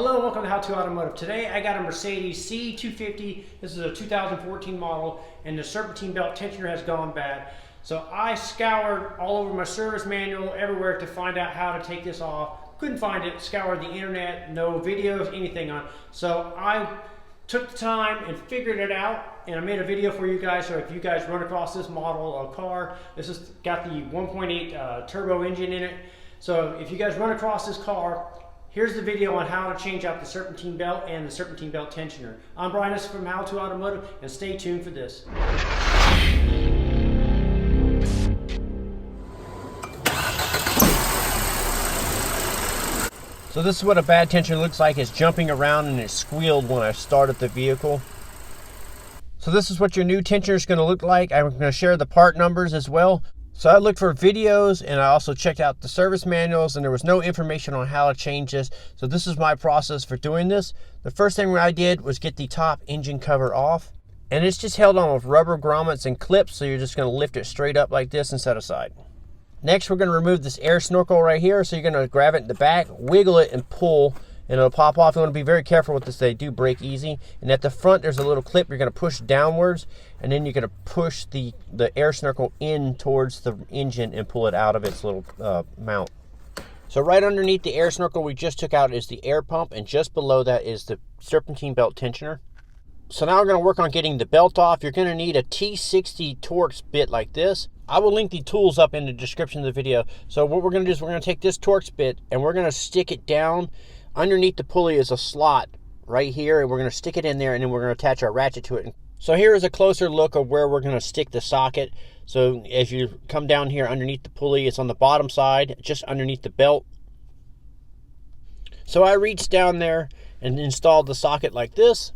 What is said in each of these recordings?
Hello and welcome to How to Automotive. Today I got a Mercedes C250. This is a 2014 model and the serpentine belt tensioner has gone bad. So I scoured all over my service manual, everywhere to find out how to take this off. Couldn't find it, scoured the internet, no videos, anything on it. So I took the time and figured it out, and I made a video for you guys. So if you guys run across this model of car, this has got the 1.8 turbo engine in it. So if you guys run across this car, here's the video on how to change out the serpentine belt and the serpentine belt tensioner. I'm Brian from How to Automotive, and stay tuned for this. So this is what a bad tensioner looks like. It's jumping around and it squealed when I started the vehicle. So this is what your new tensioner is going to look like. I'm going to share the part numbers as well. So I looked for videos and I also checked out the service manuals, and there was no information on how to change this. So this is my process for doing this. The first thing I did was get the top engine cover off, and it's just held on with rubber grommets and clips. So you're just going to lift it straight up like this and set aside. Next, we're going to remove this air snorkel right here. So you're going to grab it in the back, wiggle it and pull, and it'll pop off. You want to be very careful with this. They do break easy. And at the front, there's a little clip. You're going to push downwards, and then you're going to push the air snorkel in towards the engine and pull it out of its little mount. So right underneath the air snorkel we just took out is the air pump, and just below that is the serpentine belt tensioner. So now we're going to work on getting the belt off. You're going to need a T60 Torx bit like this. I will link the tools up in the description of the video. So what we're going to do is we're going to take this Torx bit and we're going to stick it down. Underneath the pulley is a slot right here, and we're going to stick it in there, and then we're going to attach our ratchet to it. So here is a closer look of where we're going to stick the socket. So as you come down here underneath the pulley, it's on the bottom side, just underneath the belt. So I reached down there and installed the socket like this.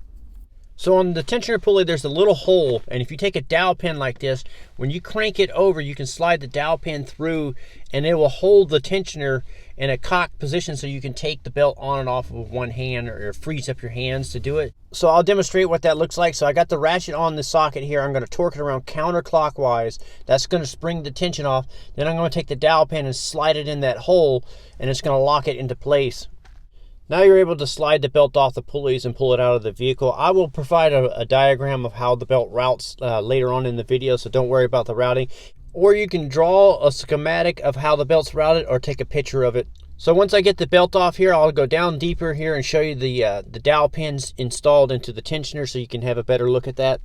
So on the tensioner pulley, there's a little hole, and if you take a dowel pin like this, when you crank it over, you can slide the dowel pin through, and it will hold the tensioner in a cocked position so you can take the belt on and off with one hand, or freeze up your hands to do it. So I'll demonstrate what that looks like. So I got the ratchet on the socket here. I'm going to torque it around counterclockwise. That's going to spring the tension off. Then I'm going to take the dowel pin and slide it in that hole, and it's going to lock it into place. Now you're able to slide the belt off the pulleys and pull it out of the vehicle. I will provide a diagram of how the belt routes later on in the video, so don't worry about the routing. Or you can draw a schematic of how the belt's routed, or take a picture of it. So once I get the belt off here, I'll go down deeper here and show you the dowel pins installed into the tensioner so you can have a better look at that.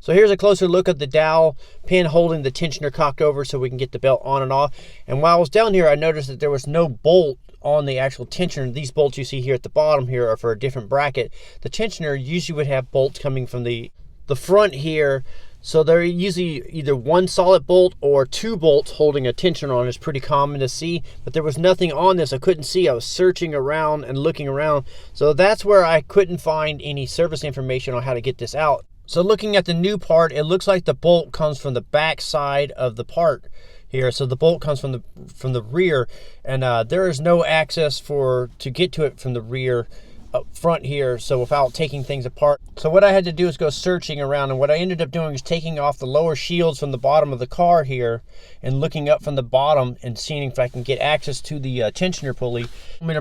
So here's a closer look at the dowel pin holding the tensioner cocked over so we can get the belt on and off. And while I was down here, I noticed that there was no bolt on the actual tensioner. These bolts you see here at the bottom here are for a different bracket. The tensioner usually would have bolts coming from the front here. So they're usually either one solid bolt or two bolts holding a tensioner on. It's pretty common to see, but there was nothing on this. I couldn't see. I was searching around and looking around. So that's where I couldn't find any service information on how to get this out. So looking at the new part, it looks like the bolt comes from the back side of the part here. So the bolt comes from the rear, and there is no access to get to it from the rear up front here, so without taking things apart. So what I had to do is go searching around, and what I ended up doing is taking off the lower shields from the bottom of the car here and looking up from the bottom and seeing if I can get access to the tensioner pulley.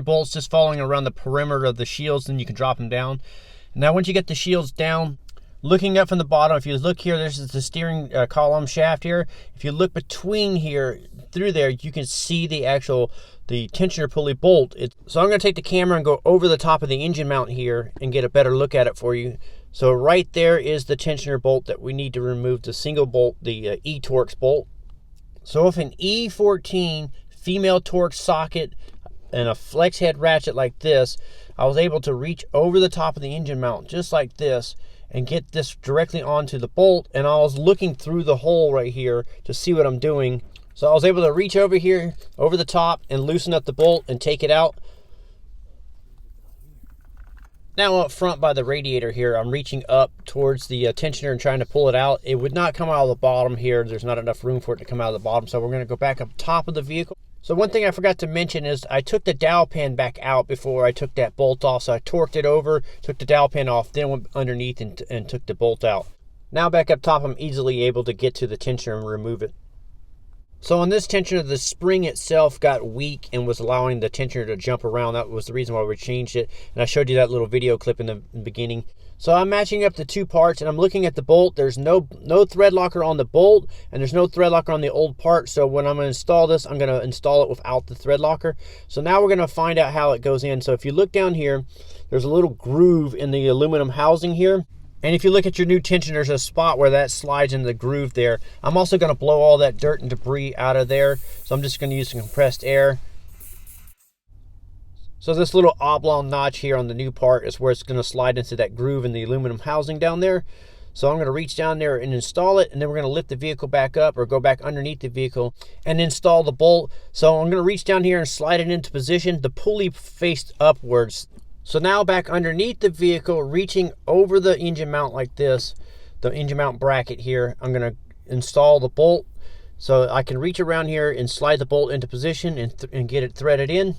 Bolts just following around the perimeter of the shields, then you can drop them down. Now once you get the shields down, looking up from the bottom, if you look here, there's the steering column shaft here. If you look between here, through there, you can see the tensioner pulley bolt. So I'm going to take the camera and go over the top of the engine mount here and get a better look at it for you. So right there is the tensioner bolt that we need to remove, the single bolt, the E-Torx bolt. So with an E14 female Torx socket and a flex head ratchet like this, I was able to reach over the top of the engine mount just like this and get this directly onto the bolt. And I was looking through the hole right here to see what I'm doing. So I was able to reach over here, over the top, and loosen up the bolt and take it out. Now up front by the radiator here, I'm reaching up towards the tensioner and trying to pull it out. It would not come out of the bottom here. There's not enough room for it to come out of the bottom. So we're going to go back up top of the vehicle. So one thing I forgot to mention is I took the dowel pin back out before I took that bolt off. So I torqued it over, took the dowel pin off, then went underneath and took the bolt out. Now back up top, I'm easily able to get to the tensioner and remove it. So on this tensioner, the spring itself got weak and was allowing the tensioner to jump around. That was the reason why we changed it. And I showed you that little video clip in the beginning. So I'm matching up the two parts and I'm looking at the bolt. There's no thread locker on the bolt and there's no thread locker on the old part. So when I'm going to install this, I'm going to install it without the thread locker. So now we're going to find out how it goes in. So if you look down here, there's a little groove in the aluminum housing here. And if you look at your new tension, there's a spot where that slides in the groove there. I'm also going to blow all that dirt and debris out of there. So I'm just going to use some compressed air. So this little oblong notch here on the new part is where it's going to slide into that groove in the aluminum housing down there. So I'm going to reach down there and install it, and then we're going to lift the vehicle back up or go back underneath the vehicle and install the bolt. So I'm going to reach down here and slide it into position. The pulley faced upwards. So now back underneath the vehicle, reaching over the engine mount like this, the engine mount bracket here, I'm going to install the bolt. So I can reach around here and slide the bolt into position and get it threaded in.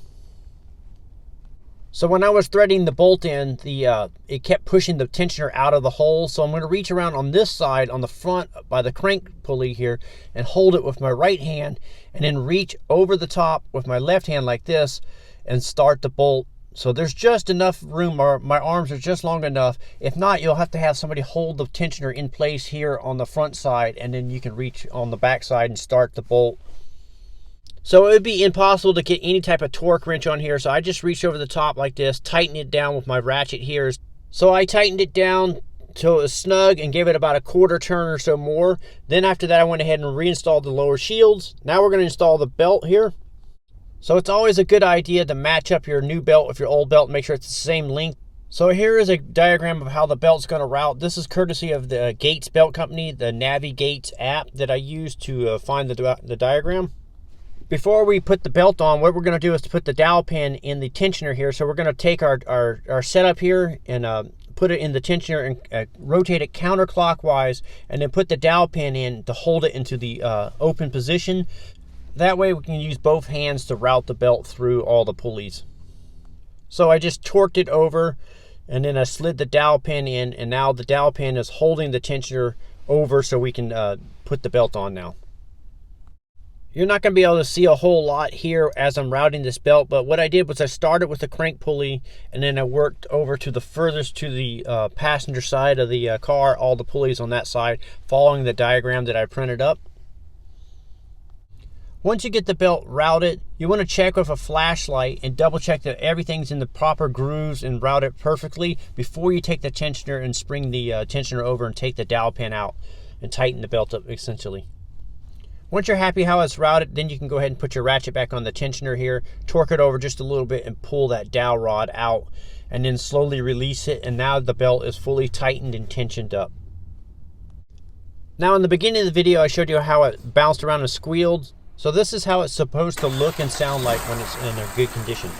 So when I was threading the bolt in, it kept pushing the tensioner out of the hole. So I'm going to reach around on this side, on the front by the crank pulley here, and hold it with my right hand, and then reach over the top with my left hand like this and start the bolt. So there's just enough room, or my arms are just long enough. If not, you'll have to have somebody hold the tensioner in place here on the front side, and then you can reach on the back side and start the bolt. So it would be impossible to get any type of torque wrench on here. So I just reached over the top like this, tighten it down with my ratchet here. So I tightened it down till it was snug and gave it about a quarter turn or so more. Then after that, I went ahead and reinstalled the lower shields. Now we're going to install the belt here. So it's always a good idea to match up your new belt with your old belt and make sure it's the same length. So here is a diagram of how the belt's going to route. This is courtesy of the Gates Belt Company, the Navigates app that I use to find the diagram. Before we put the belt on, what we're going to do is to put the dowel pin in the tensioner here. So we're going to take our setup here and put it in the tensioner and rotate it counterclockwise, and then put the dowel pin in to hold it into the open position. That way we can use both hands to route the belt through all the pulleys. So I just torqued it over, and then I slid the dowel pin in, and now the dowel pin is holding the tensioner over so we can put the belt on now. You're not going to be able to see a whole lot here as I'm routing this belt, but what I did was I started with the crank pulley, and then I worked over to the furthest to the passenger side of the car, all the pulleys on that side, following the diagram that I printed up. Once you get the belt routed, you want to check with a flashlight and double check that everything's in the proper grooves and route it perfectly before you take the tensioner and spring the tensioner over and take the dowel pin out and tighten the belt up essentially. Once you're happy how it's routed, then you can go ahead and put your ratchet back on the tensioner here, torque it over just a little bit and pull that dowel rod out, and then slowly release it, and now the belt is fully tightened and tensioned up. Now in the beginning of the video I showed you how it bounced around and squealed. So this is how it's supposed to look and sound like when it's in a good condition.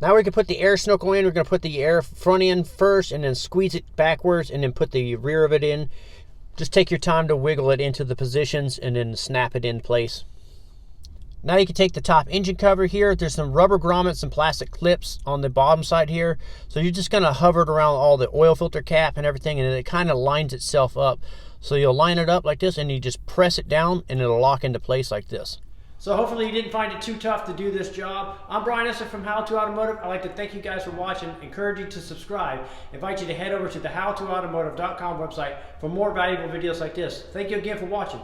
Now we can put the air snorkel in. We're going to put the air front in first and then squeeze it backwards and then put the rear of it in. Just take your time to wiggle it into the positions and then snap it in place. Now you can take the top engine cover here. There's some rubber grommets and plastic clips on the bottom side here. So you're just going to hover it around all the oil filter cap and everything, and it kind of lines itself up. So you'll line it up like this and you just press it down and it'll lock into place like this. So hopefully you didn't find it too tough to do this job. I'm Brian Esser from How To Automotive. I'd like to thank you guys for watching, encourage you to subscribe, invite you to head over to the howtoautomotive.com website for more valuable videos like this. Thank you again for watching.